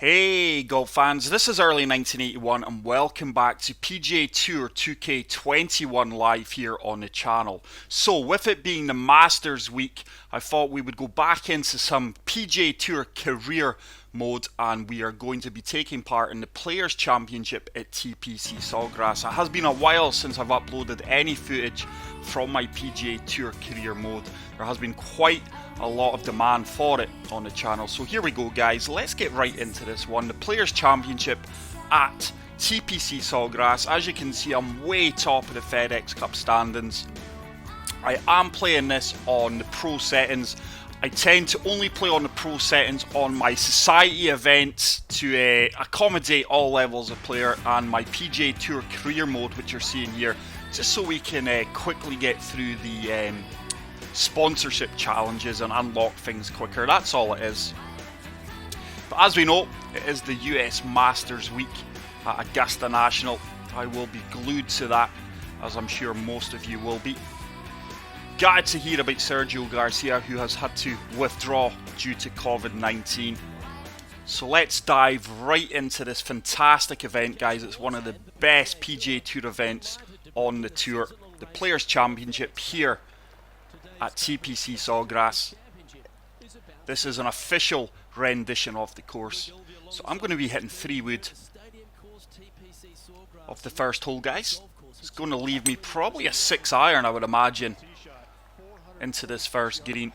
Hey golf fans, this is early 1981 and welcome back to PGA Tour 2K21 live here on the channel. So with it being the Masters week, I thought we would go back into some PGA Tour career mode and we are going to be taking part in the Players Championship at TPC SAWGRASS. It has been a while since I've uploaded any footage from my PGA Tour career mode. There has been quite a lot of demand for it on the channel. So here we go guys, let's get right into this one. The Players Championship at TPC SAWGRASS. As you can see, I'm way top of the FedEx Cup standings. I am playing this on the pro settings. I tend to only play on the pro settings on my society events to accommodate all levels of player, and my PGA Tour career mode, which you're seeing here, just so we can quickly get through the sponsorship challenges and unlock things quicker. That's all it is. But as we know, it is the US Masters week at Augusta National. I will be glued to that, as I'm sure most of you will be. Glad to hear about Sergio Garcia, who has had to withdraw due to COVID-19. So let's dive right into this fantastic event, guys. It's one of the best PGA Tour events on the tour. The Players Championship here at TPC SAWGRASS. This is an official rendition of the course. So I'm going to be hitting 3-wood of the first hole, guys. It's going to leave me probably a 6-iron, I would imagine, into this first green.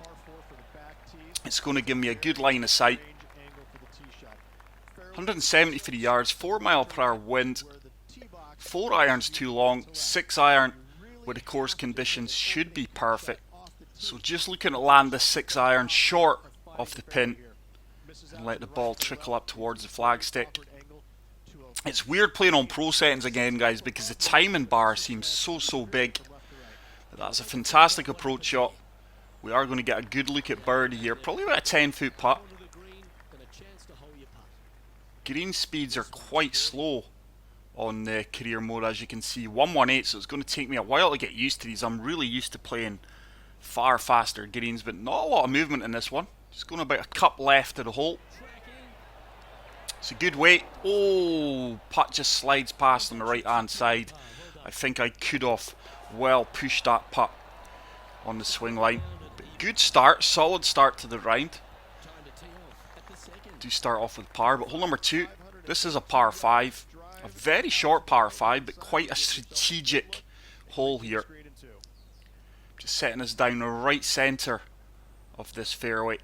It's going to give me a good line of sight. 173 yards, 4-mile-per-hour wind. 4 irons too long, 6-iron with the course conditions should be perfect. So just looking to land the 6-iron short of the pin and let the ball trickle up towards the flagstick. It's weird playing on pro settings again, guys, because the timing bar seems so big. But that's a fantastic approach shot. We are going to get a good look at birdie here, probably about a 10-foot putt. Green speeds are quite slow on the career mode, as you can see, 118, so it's going to take me a while to get used to these. I'm really used to playing far faster greens, but not a lot of movement in this one. Just going about a cup left of the hole. It's a good weight. Oh, putt just slides past on the right hand side. I think I could have well pushed that putt on the swing line. But good start, solid start to the round. Do start off with par, but hole number 2, this is a par 5. A very short par 5, but quite a strategic hole here. Just setting us down the right centre of this fairway.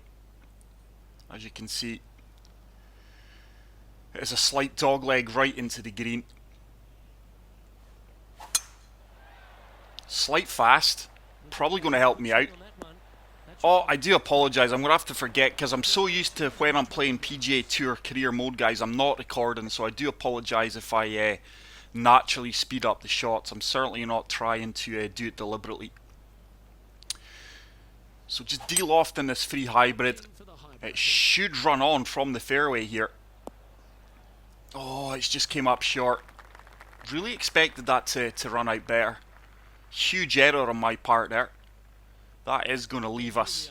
As you can see, it is a slight dogleg right into the green. Slight fast, probably going to help me out. Oh, I do apologise, I'm going to have to forget, because I'm so used to when I'm playing PGA Tour career mode, guys, I'm not recording, so I do apologise if I naturally speed up the shots. I'm certainly not trying to do it deliberately. So just de-lofting this free hybrid. It should run on from the fairway here. Oh, it's just came up short. Really expected that to run out better. Huge error on my part there. That is going to leave us.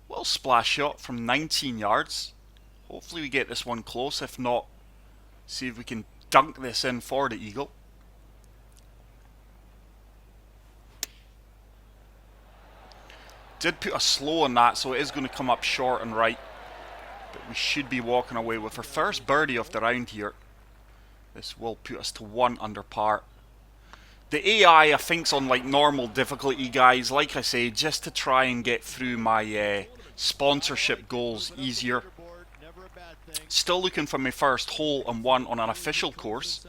Little splash shot from 19 yards. Hopefully we get this one close. If not, see if we can dunk this in for the eagle. Did put a slow on that, so it is going to come up short and right. But we should be walking away with our first birdie of the round here. This will put us to 1 under par. The AI, I think's on like normal difficulty, guys. Like I say, just to try and get through my sponsorship goals easier. Still looking for my first hole and 1 on an official course.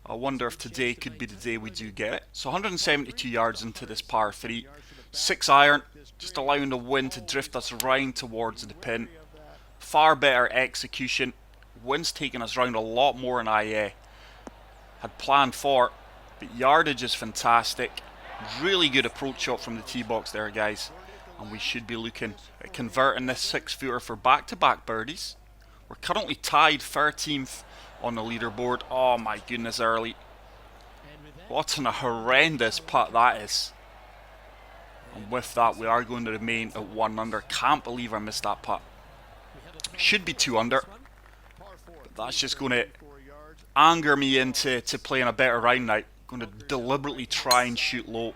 I wonder if today could be the day we do get it. So 172 yards into this par 3. 6-iron, just allowing the wind to drift us round towards the pin. Far better execution. Wind's taking us round a lot more than I had planned for. But yardage is fantastic. Really good approach shot from the tee box there, guys. And we should be looking at converting this 6-footer for back-to-back birdies. We're currently tied 13th on the leaderboard. Oh my goodness, early. What a horrendous putt that is. And with that, we are going to remain at 1 under. Can't believe I missed that putt. Should be 2 under. But that's just going to anger me into playing a better round now. Going to deliberately try and shoot low.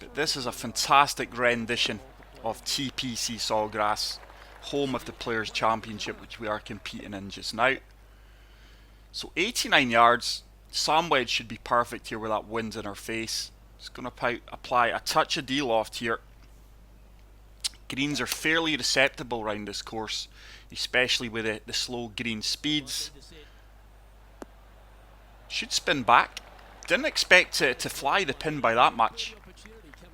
But this is a fantastic rendition of TPC SAWGRASS, home of the Players' Championship, which we are competing in just now. So 89 yards. Sand wedge should be perfect here with that wind in our face. Just going to apply a touch of de-loft here. Greens are fairly receptible around this course, especially with the slow green speeds. Should spin back. Didn't expect to fly the pin by that much.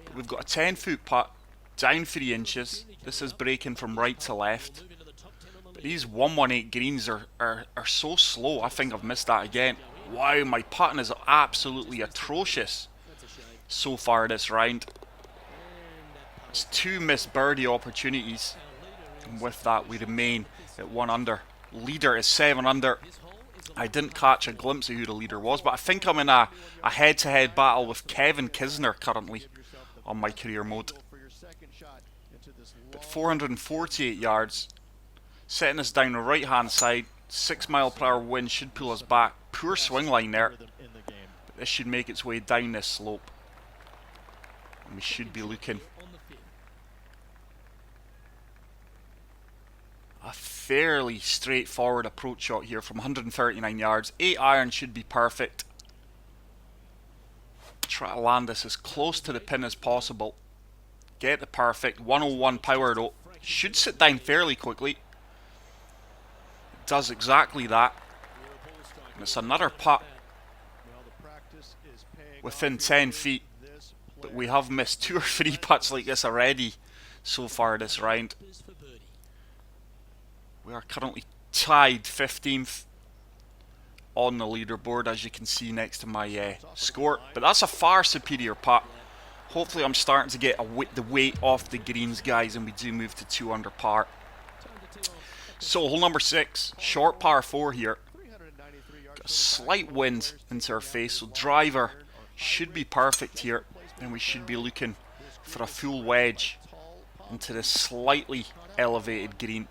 But we've got a 10-foot putt, down 3 inches. This is breaking from right to left. But these 118 greens are so slow. I think I've missed that again. Wow, my putting is absolutely atrocious so far this round. It's 2 missed birdie opportunities, and with that we remain at 1 under. Leader is 7 under. I didn't catch a glimpse of who the leader was, but I think I'm in a head-to-head battle with Kevin Kisner currently on my career mode. But 448 yards, setting us down the right hand side. 6 mile per hour wind should pull us back. Poor swing line there, but this should make its way down this slope, and we should be looking a fairly straightforward approach shot here from 139 yards. 8 iron should be perfect. Try to land this as close to the pin as possible. Get the perfect 101 power though. Should sit down fairly quickly. It does exactly that. And it's another putt within 10 feet. But we have missed 2 or 3 putts like this already so far this round. We are currently tied 15th on the leaderboard, as you can see next to my score. But that's a far superior putt. Hopefully I'm starting to get the weight off the greens, guys, and we do move to 2 under par. So hole number 6, short par 4 here. Got a slight wind into our face, so driver should be perfect here. And we should be looking for a full wedge into this slightly elevated green.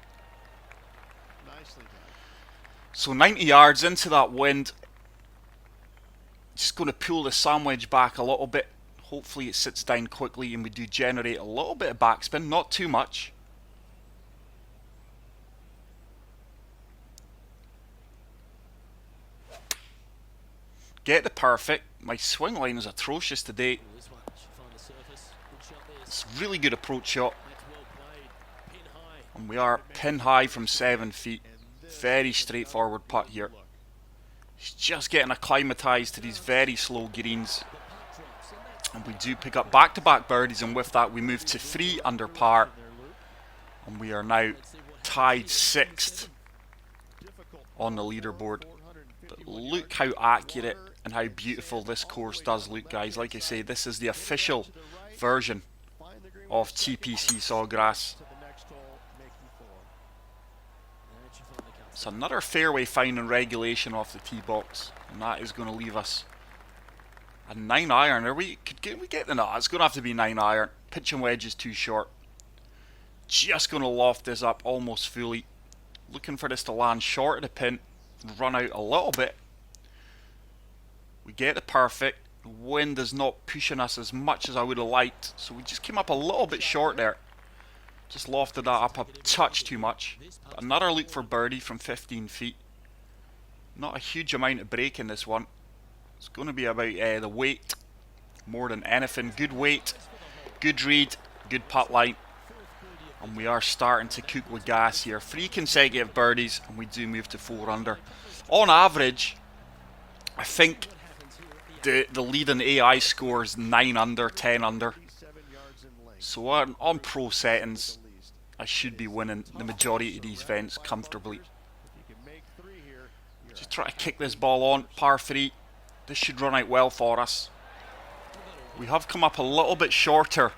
So 90 yards into that wind. Just going to pull the sand wedge back a little bit. Hopefully it sits down quickly and we do generate a little bit of backspin, not too much. Get the perfect. My swing line is atrocious today. It's a really good approach shot. And we are pin high from 7 feet. Very straightforward putt here. He's just getting acclimatised to these very slow greens. And we do pick up back-to-back birdies, and with that we move to 3 under par. And we are now tied 6th on the leaderboard. But look how accurate and how beautiful this course does look, guys. Like I say, this is the official version of TPC SAWGRASS. It's another fairway find and regulation off the tee box, and that is going to leave us a 9 iron. Can we get the no? It's going to have to be 9 iron. Pitch and wedge is too short. Just going to loft this up almost fully. Looking for this to land short of the pin, run out a little bit. We get the perfect. The wind is not pushing us as much as I would have liked, so we just came up a little bit short there. Just lofted that up a touch too much. But another look for birdie from 15 feet. Not a huge amount of break in this one. It's going to be about the weight more than anything. Good weight, good read, good putt line. And we are starting to cook with gas here. 3 consecutive birdies and we do move to 4 under. On average, I think the leading AI score is 9 under, 10 under. So on pro settings, I should be winning the majority of these events comfortably. Just try to kick this ball on, par 3. This should run out well for us. We have come up a little bit shorter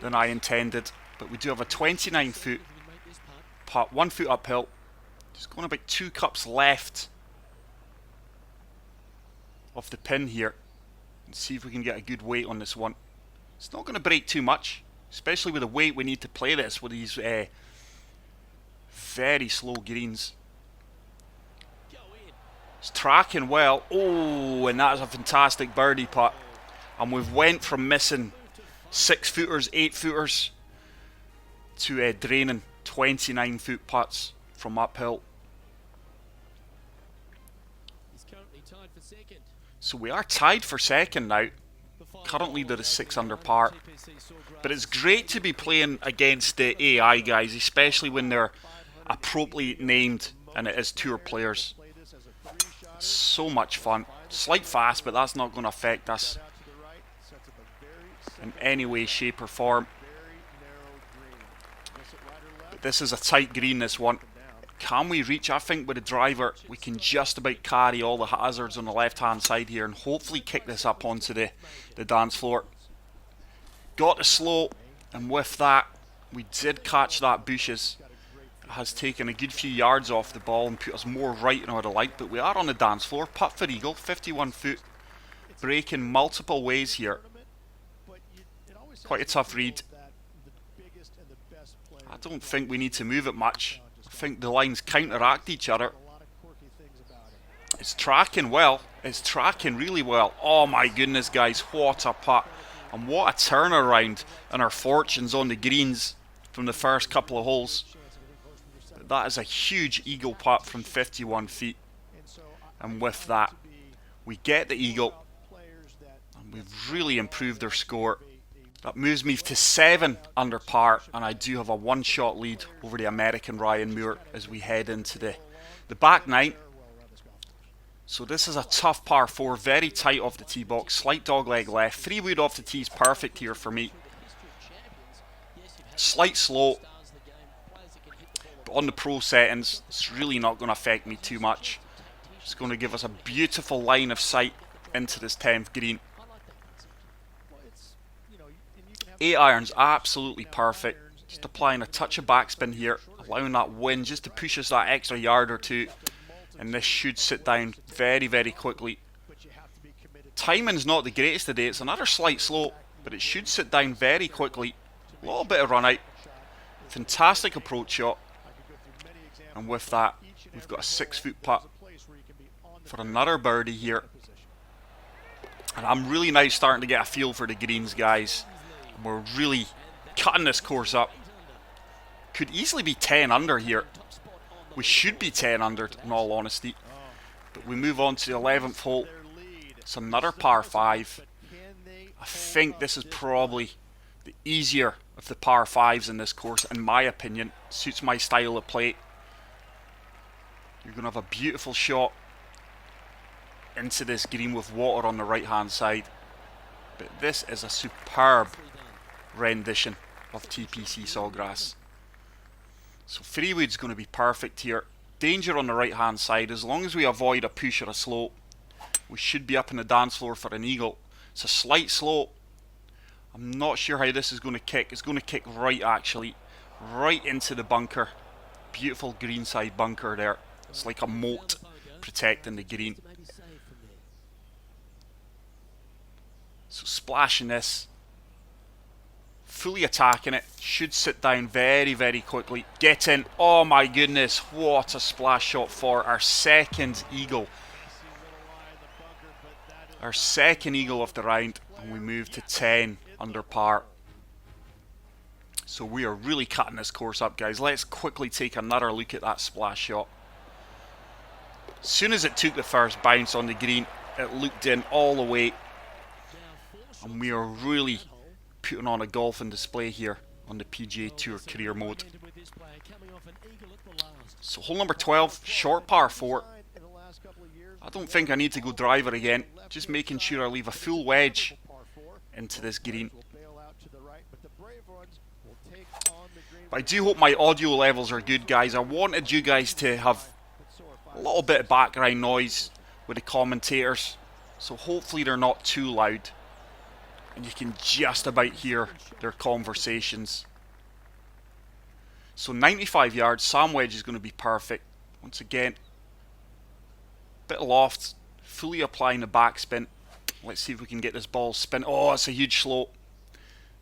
than I intended, but we do have a 29-foot putt, 1 foot uphill. Just going about 2 cups left of the pin here. And see if we can get a good weight on this one. It's not going to break too much, especially with the weight we need to play this with these very slow greens. It's tracking well. Oh, and that is a fantastic birdie putt. And we've went from missing 6-footers, 8-footers to draining 29-foot putts from uphill. So we are tied for second now. Current leader is 6 under par. But it's great to be playing against the AI guys, especially when they're appropriately named and it is tour players. So much fun. Slight fast, but that's not going to affect us in any way, shape or form. But this is a tight green, this one. Can we reach? I think with the driver we can just about carry all the hazards on the left hand side here and hopefully kick this up onto the dance floor. Got to slow, and with that we did catch that bushes. It has taken a good few yards off the ball and put us more right than I would have liked, but we are on the dance floor. Putt for eagle, 51 foot, breaking multiple ways here. Quite a tough read. I don't think we need to move it much. I think the lines counteract each other. It's tracking well. It's tracking really well. Oh my goodness, guys, what a putt. And what a turnaround in our fortunes on the greens from the first couple of holes. That is a huge eagle putt from 51 feet. And with that, we get the eagle. And we've really improved our score. That moves me to 7 under par, and I do have a 1-shot lead over the American Ryan Moore as we head into the back 9. So this is a tough par 4, very tight off the tee box, slight dogleg left. 3-wood off the tee is perfect here for me. Slight slow, but on the pro settings, it's really not going to affect me too much. It's going to give us a beautiful line of sight into this 10th green. 8 irons, absolutely perfect. Just applying a touch of backspin here, allowing that wind just to push us that extra yard or two. And this should sit down very, very quickly. Timing's not the greatest today. It's another slight slope, but it should sit down very quickly. A little bit of run out. Fantastic approach shot. And with that, we've got a 6-foot putt for another birdie here. And I'm really now starting to get a feel for the greens, guys. We're really cutting this course up. Could easily be 10 under here. We should be 10 under in all honesty. But we move on to the 11th hole. It's another par 5. I think this is probably the easier of the par 5s in this course, in my opinion. Suits my style of play. You're going to have a beautiful shot into this green with water on the right hand side. But this is a superb rendition of TPC Sawgrass. So 3-wood's going to be perfect here. Danger on the right hand side. As long as we avoid a push or a slope, we should be up in the dance floor for an eagle. It's a slight slope. I'm not sure how this is going to kick. It's going to kick right, actually, right into the bunker. Beautiful greenside bunker there. It's like a moat protecting the green. So splashing this, fully attacking it, should sit down very, very quickly. Get in. Oh my goodness, what a splash shot for our second eagle. Our second eagle of the round, and we move to 10 under par. So we are really cutting this course up, guys. Let's quickly take another look at that splash shot. As soon as it took the first bounce on the green, it looked in all the way. And we are really putting on a golfing display here on the PGA Tour career mode. So hole number 12, short par 4. I don't think I need to go driver again. Just making sure I leave a full wedge into this green. But I do hope my audio levels are good, guys. I wanted you guys to have a little bit of background noise with the commentators. So hopefully they're not too loud. And you can just about hear their conversations. So 95 yards, Sam wedge is going to be perfect. Once again, bit of loft, fully applying the backspin. Let's see if we can get this ball spin. Oh, it's a huge slope.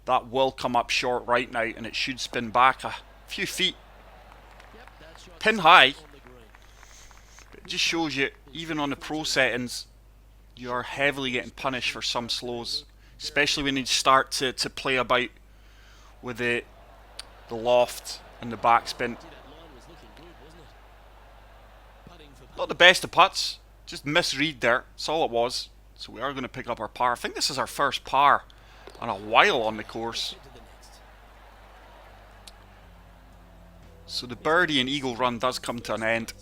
That will come up short right now, and it should spin back a few feet. Pin high. It just shows you, even on the pro settings, you are heavily getting punished for some slows, especially when you start to play about with the loft and the backspin. Not the best of putts, just misread there, that's all it was. So we are going to pick up our par. I think this is our first par in a while on the course. So the birdie and eagle run does come to an end.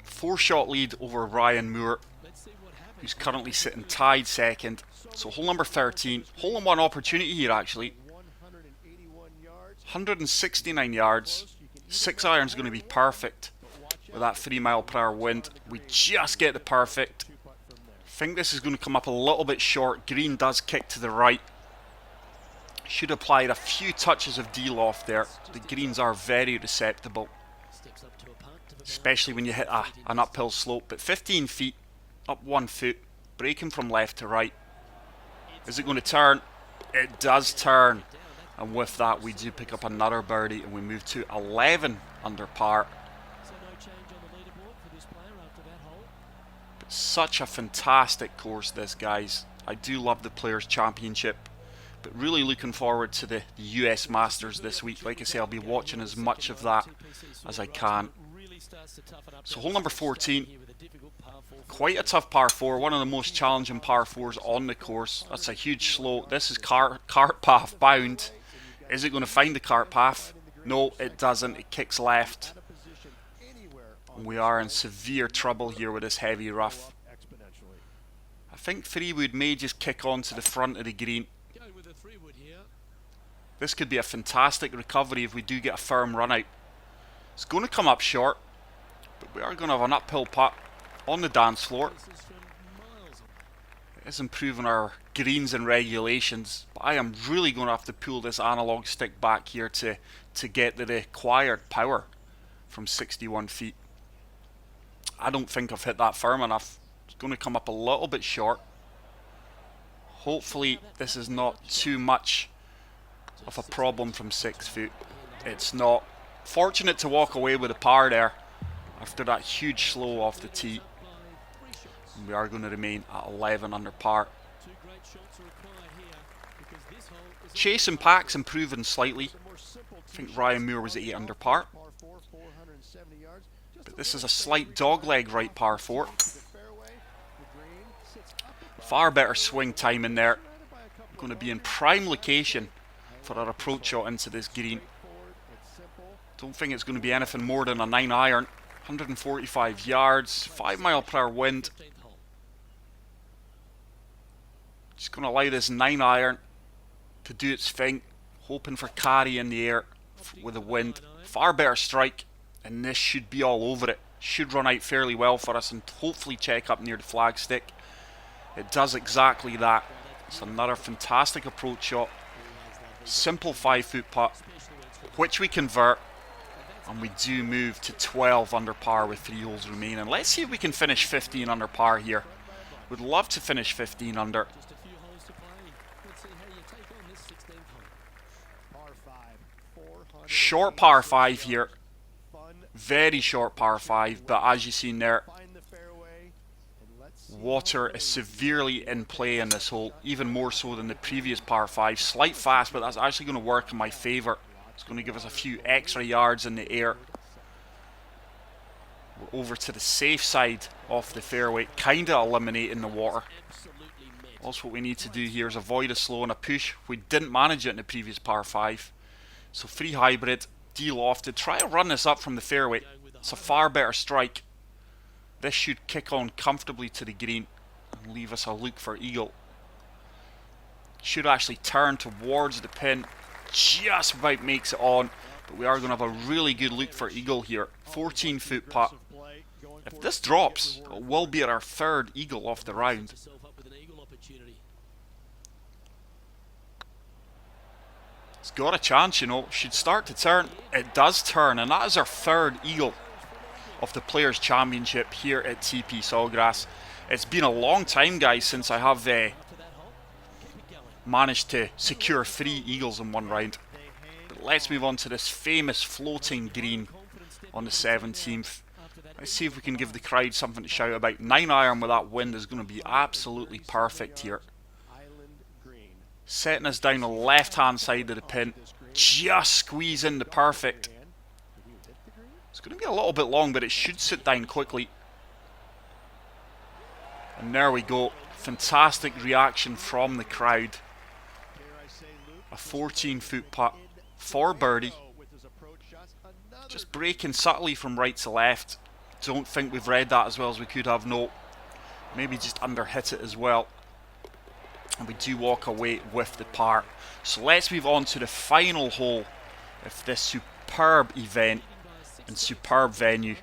4-shot lead over Ryan Moore, who's currently sitting tied second. So hole number 13, hole in one opportunity here actually. 169 yards, 6 iron's going to be perfect with that 3 mile/hour wind. We just get the perfect. I think this is going to come up a little bit short. Green does kick to the right. Should have applied a few touches of D-loft there. The greens are very receptible, especially when you hit an uphill slope. But 15 feet, up 1 foot, breaking from left to right. Is it going to turn? It does turn. And with that, we do pick up another birdie and we move to 11 under par. But such a fantastic course this, guys. I do love the Players' Championship, but really looking forward to the US Masters this week. Like I say, I'll be watching as much of that as I can. So hole number 14, quite a tough par 4, one of the most challenging par 4s on the course. That's a huge slope. This is cart path bound. Is it going to find the cart path? No, it doesn't. It kicks left. We are in severe trouble here with this heavy rough. I think 3-wood may just kick on to the front of the green. This could be a fantastic recovery if we do get a firm run out. It's going to come up short, but we are going to have an uphill putt on the dance floor. It is improving our greens and regulations, but I am really going to have to pull this analog stick back here to get the required power from 61 feet. I don't think I've hit that firm enough. It's going to come up a little bit short. Hopefully this is not too much of a problem from 6 foot. It's not. Fortunate to walk away with a par there after that huge slow off the tee. And we are going to remain at 11 under par. Chase and Pack's improving slightly. I think Ryan Moore was at 8 under par. But this is a slight dogleg right par 4. Far better swing time in there. Going to be in prime location for our approach shot into this green. Don't think it's going to be anything more than a 9 iron. 145 yards, 5 mile/hour wind. Just going to allow this 9 iron to do its thing, hoping for carry in the air with the wind. Far better strike, and this should be all over it. Should run out fairly well for us and hopefully check up near the flagstick. It does exactly that. It's another fantastic approach shot. Simple 5-foot putt, which we convert, and we do move to 12 under par with 3 holes remaining. Let's see if we can finish 15 under par here. Would love to finish 15 under. Short par 5 here. Very short par 5, but as you've seen there, water is severely in play in this hole, even more so than the previous par 5. Slight fast, but that's actually going to work in my favour. It's going to give us a few extra yards in the air. We're over to the safe side of the fairway, kind of eliminating the water. Also, what we need to do here is avoid a slow and a push. We didn't manage it in the previous par 5. So free hybrid, de-lofted. Try to run this up from the fairway. It's a far better strike. This should kick on comfortably to the green and leave us a look for eagle. Should actually turn towards the pin. Just about makes it on, but we are going to have a really good look for eagle here. 14-foot putt. If this drops, it will be at our 3rd eagle off the round. It's got a chance, you know. Should start to turn. It does turn, and that is our 3rd eagle of the Players' Championship here at TP SAWGRASS. It's been a long time, guys, since I have managed to secure 3 eagles in one round. But let's move on to this famous floating green on the 17th. Let's see if we can give the crowd something to shout about. 9-iron with that wind is going to be absolutely perfect here. Setting us down the left-hand side of the pin. Just squeeze in the perfect. It's going to be a little bit long, but it should sit down quickly. And there we go. Fantastic reaction from the crowd. A 14-foot putt for birdie. Just breaking subtly from right to left. Don't think we've read that as well as we could have. No. Maybe just under hit it as well. And we do walk away with the par. So let's move on to the final hole of this superb event and superb venue.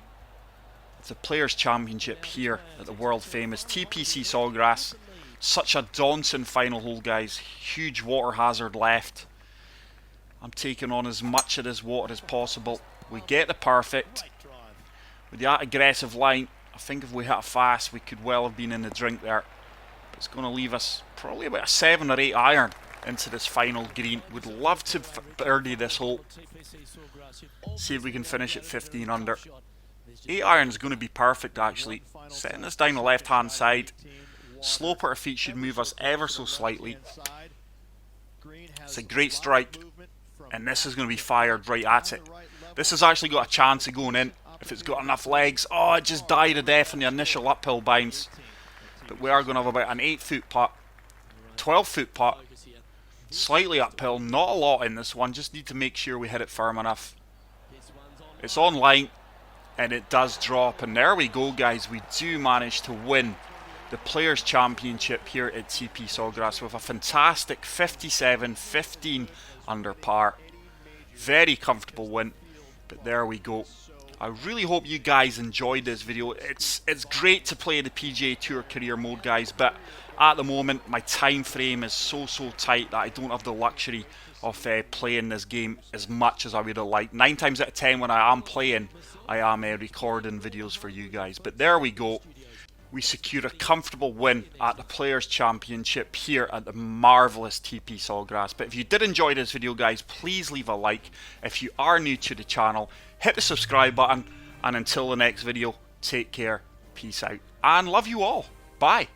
It's the Players' Championship here at the world famous TPC SAWGRASS. Such a daunting final hole, guys. Huge water hazard left. I'm taking on as much of this water as possible. We get the perfect. With that aggressive line, I think if we hit it fast, we could well have been in the drink there. It's going to leave us probably about a 7 or 8 iron into this final green. Would love to birdie this hole. See if we can finish at 15 under. 8 iron is going to be perfect actually. Setting this down the left hand side. Slope at our feet should move us ever so slightly. It's a great strike. And this is going to be fired right at it. This has actually got a chance of going in if it's got enough legs. Oh, it just died to death in the initial uphill bounce. But we are going to have about an 8-foot putt, 12-foot putt, slightly uphill, not a lot in this one, just need to make sure we hit it firm enough. It's on line, and it does drop, and there we go guys, we do manage to win the Players' Championship here at TP SAWGRASS with a fantastic 57-15 under par. Very comfortable win, but there we go. I really hope you guys enjoyed this video. It's great to play the PGA Tour career mode, guys, but at the moment my time frame is so tight that I don't have the luxury of playing this game as much as I would have liked. 9 times out of 10 when I am playing, I am recording videos for you guys. But there we go. We secure a comfortable win at the Players' Championship here at the marvellous TP SAWGRASS. But if you did enjoy this video, guys, please leave a like. If you are new to the channel, hit the subscribe button. And until the next video, take care, peace out, and love you all. Bye.